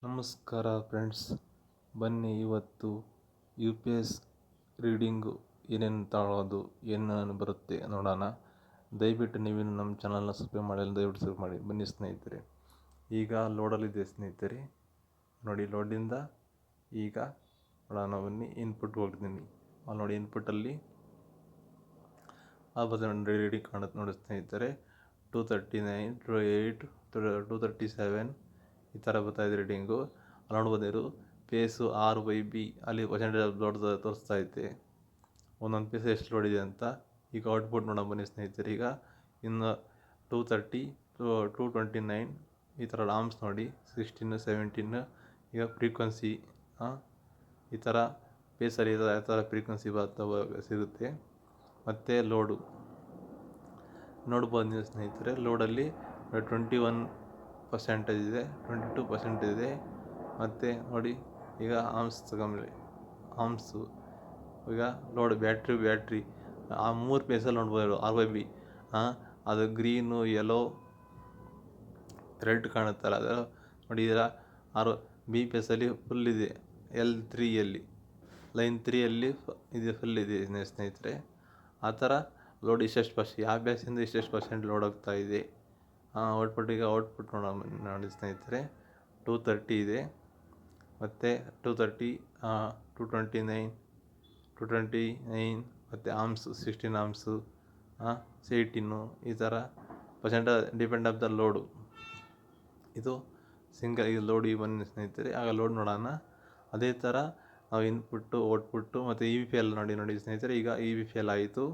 ನಮಸ್ಕಾರ ಫ್ರೆಂಡ್ಸ್, ಬನ್ನಿ ಇವತ್ತು ಯು ಪಿ ಎಸ್ ರೀಡಿಂಗು ಏನೇನು ತಗೊಳ್ಳೋದು ಏನೇನು ಬರುತ್ತೆ ನೋಡೋಣ. ದಯವಿಟ್ಟು ನೀವೇನು ನಮ್ಮ ಚಾನಲ್ನ ಸಬ್ಸ್ಕ್ರೈಬ್ ಮಾಡಿಲ್ಲ, ದಯವಿಟ್ಟು ಸಬ್ಸ್ಕ್ರೈಬ್ ಮಾಡಿ. ಬನ್ನಿ ಸ್ನೇಹಿತರೆ, ಈಗ ಲೋಡಲ್ಲಿದೆ ಸ್ನೇಹಿತರೆ. ನೋಡಿ, ಲೋಡಿಂದ ಈಗ ನೋಡೋಣ ಬನ್ನಿ. ಇನ್ಪುಟ್ಗೆ ಹೋಗ್ತೀನಿ. ಅಲ್ಲಿ ನೋಡಿ, ಇನ್ಪುಟ್ಟಲ್ಲಿ ಆ ಬದಲು ರೀಡಿಂಗ್ ಕಾಣುತ್ತೆ ನೋಡಿ ಸ್ನೇಹಿತರೆ. 239, 28, 237 ಈ ಥರ ಬರ್ತಾಯಿದೆ ರೀಡಿಂಗು. ಅಲ್ಲಿ ನೋಡ್ಬೋದಿರು ಪೇಸು R/B ಅಲ್ಲಿ ಪರ್ಸೆಂಟೇಜ್ ದೊಡ್ಡದು ತೋರಿಸ್ತಾ ಐತೆ, ಒಂದೊಂದು ಪೇಸ್ ಎಷ್ಟು ಲೋಡಿದೆ ಅಂತ. ಈಗ ಔಟ್ಪುಟ್ ನೋಡೋಣ ಬನ್ನಿ ಸ್ನೇಹಿತರೆ. ಈಗ ಇನ್ನು 230, 229 ಈ ಥರ ಆರ್ಮ್ಸ್ ನೋಡಿ, 16, 17 ಈಗ ಫ್ರೀಕ್ವೆನ್ಸಿ ಈ ಥರ ಪೇಸಲ್ಲಿ ಯಾವ ಥರ ಫ್ರೀಕ್ವೆನ್ಸಿ ಸಿಗುತ್ತೆ. ಮತ್ತು ಲೋಡು ನೋಡ್ಬೋದು ನೀವು ಸ್ನೇಹಿತರೆ. ಲೋಡಲ್ಲಿ 21% ಇದೆ, 22% ಇದೆ. ಮತ್ತು ನೋಡಿ, ಈಗ ಆರ್ಮ್ಸ್ ತಗೊಂಡ್ರೆ ಆರ್ಮ್ಸು ಈಗ ಲೋಡ್ ಬ್ಯಾಟ್ರಿ ಆ 3 ಪೇಸಲ್ಲಿ ನೋಡ್ಬೋದು R/B. ಅದು ಗ್ರೀನು, ಯೆಲ್ಲೋ, ರೆಡ್ ಕಾಣುತ್ತಲ್ಲ, ಅದು ನೋಡಿದ್ದೀರಾ. B ಪೇಸಲ್ಲಿ ಫುಲ್ ಇದೆ, L3ಯಲ್ಲಿ ಲೈನ್ 3ಯಲ್ಲಿ ಇದು ಫುಲ್ ಇದೆ ಸ್ನೇಹಿತರೆ. ಆ ಥರ ಲೋಡ್ ಇಷ್ಟೆಷ್ಟು ಪರ್ಸೆಂಟ್, ಯಾವ ಬೇಸಿಂದ ಇಷ್ಟೆಷ್ಟು ಪರ್ಸೆಂಟ್ ಲೋಡ್ ಆಗ್ತಾ ಇದೆ. ಈಗ ಔಟ್ಪುಟ್ ನೋಡಿ ಸ್ನೇಹಿತರೆ. 230 ಇದೆ, ಮತ್ತು 230, 229 ಮತ್ತು ಆರ್ಮ್ಸ್ 16 ಆರ್ಮ್ಸು, 18 ಈ ಥರ percent depend of the load. ಇದು ಸಿಂಗಲ್ ಇದು ಲೋಡ್ ಬನ್ನಿ ಸ್ನೇಹಿತರೆ. ಆಗ ಲೋಡ್ ನೋಡೋಣ. ಅದೇ ಥರ ನಾವು ಇನ್ಪುಟ್ಟು, ಔಟ್ಪುಟ್ಟು ಮತ್ತು EVPL ನೋಡಿ ಸ್ನೇಹಿತರೆ. ಈಗ EVPL ಆಯಿತು.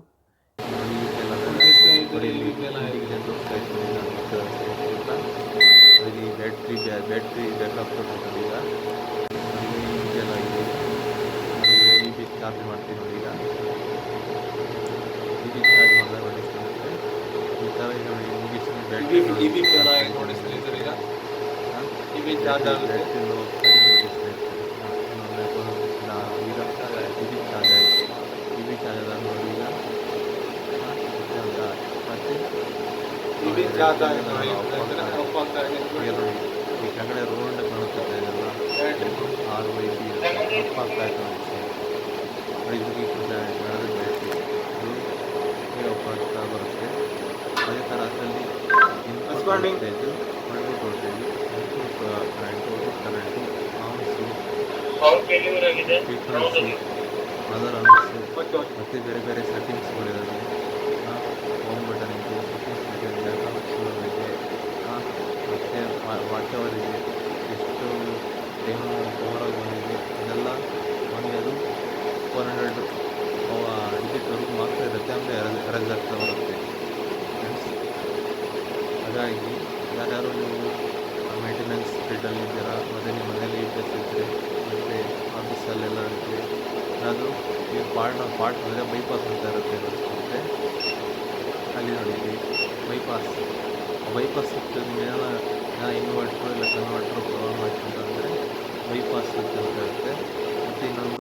ಬ್ಯಾಟ್ರಿ ಬ್ಯಾಕಪ್ ಕೊಡ್ತೀನಿ. ಈಗ EVPL ಆಗಿದೆ. EV ಚಾರ್ಜ್ ಮಾಡ್ತೀನಿ ನೋಡಿ. ಈಗ EV ಚಾರ್ಜ್ ಮಾಡಿದಾಗ ನೋಡಿ ಸ್ನೇಹಿತರೆ, ಈ ಥರ ಈಗ ನೋಡಿ ಮುಗಿಸಿ ಬ್ಯಾಟ್ರಿ EVPL ಆಗಿ ನೋಡಿ ಸ್ನೇಹಿತರೆ. ಈಗ EV ಚಾರ್ಜ್ ಆಗುತ್ತೆ. ಬ್ಯಾಟ್ರಿ ಹೋಗ್ತಾ ಇದೆ ನೋಡಿ ಸ್ನೇಹಿತರೆ. ಈಗ EV ಚಾರ್ಜ್ ಆಯಿತು. EV ಚಾರ್ಜ್ ಆದಾಗ ನೋಡಿ, ಈಗ ಮತ್ತು EV ಚಾರ್ಜ್ ಆಗಿದೆ ನೋಡಿ. ನೋಡಿ, ಈ ಕೆಳಗಡೆ ರೋಡ್ ಕಾಣುತ್ತದೆ, ಇದೆಲ್ಲ R/B ಅಪ್ ಆಗ್ತಾ ಇತ್ತು ನೋಡಿ ಸ್ನೇಹಿತರೆ. ಬೆಳೆದ ಬ್ಯಾಟ್ರಿ ಇದು ಈಗ ಅಪ್ ಆಗ್ತಾ ಬರುತ್ತೆ. ಅದೇ ಥರ ಅದರಲ್ಲಿ input voltage, output voltage, current, arms, frequency, other arms ಮತ್ತು ಬೇರೆ ಬೇರೆ ಸೆಟ್ಟಿಂಗ್ಸ್ಗಳಿದ್ದಾವೆ. ಹೋಮ್ ಬಟನ್ ಇದೆ, ಸೆಟ್ಟಿಂಗ್ಸ್ ಇದೆ, ಬ್ಯಾಕಪ್ಸ್ ಇದೆ, ಮತ್ತು ವಾಚ್ ಅವರ್ ಇದೆ, ಎಷ್ಟು ಟೈಮು ಓವರಾಗಿ ಬಂದಿದೆ, ಇದೆಲ್ಲ ಒಂದು 400 ಡಿಜಿಟ್ವರೆಗೂ ಮಾತ್ರ ಇರುತ್ತೆ, ಅಂದರೆ ಎರಜ್ ಆಗ್ತಾ ಬರುತ್ತೆ ಫ್ರೆಂಡ್ಸ್. ಹಾಗಾಗಿ ಯಾರ್ಯಾರು ನೀವು ಮೇಂಟೆನೆನ್ಸ್ ಫೀಲ್ಡಲ್ಲಿ ಇದ್ದೀರಾ, ಮತ್ತು ನಿಮ್ಮ ಮನೇಲಿ EPS ಇದ್ದರೆ, ಮತ್ತು ಆಫೀಸಲ್ಲೆಲ್ಲ ಇರುತ್ತೆ, ಏನಾದರೂ ಈ ಪಾರ್ಟ್ ಅಂದರೆ ಬೈಪಾಸ್ ಅಂತ ಇರುತ್ತೆ ಮತ್ತು ಅಲ್ಲಿ ನೋಡಿ ಬೈಪಾಸ್ ಸಿಗ್ತದೆ. ನಿಮ್ಮೇನೋ ಇನ್ವರ್ಟ್ರು ಇಲ್ಲ ಕನ್ವರ್ಟ್ರು ಪ್ರಾಬ್ಲಮ್ ಆಯ್ತು ಅಂತಂದರೆ ಬೈಪಾಸ್ ಅಂತ ಇರುತ್ತೆ. ಮತ್ತು ಇನ್ನೊಂದು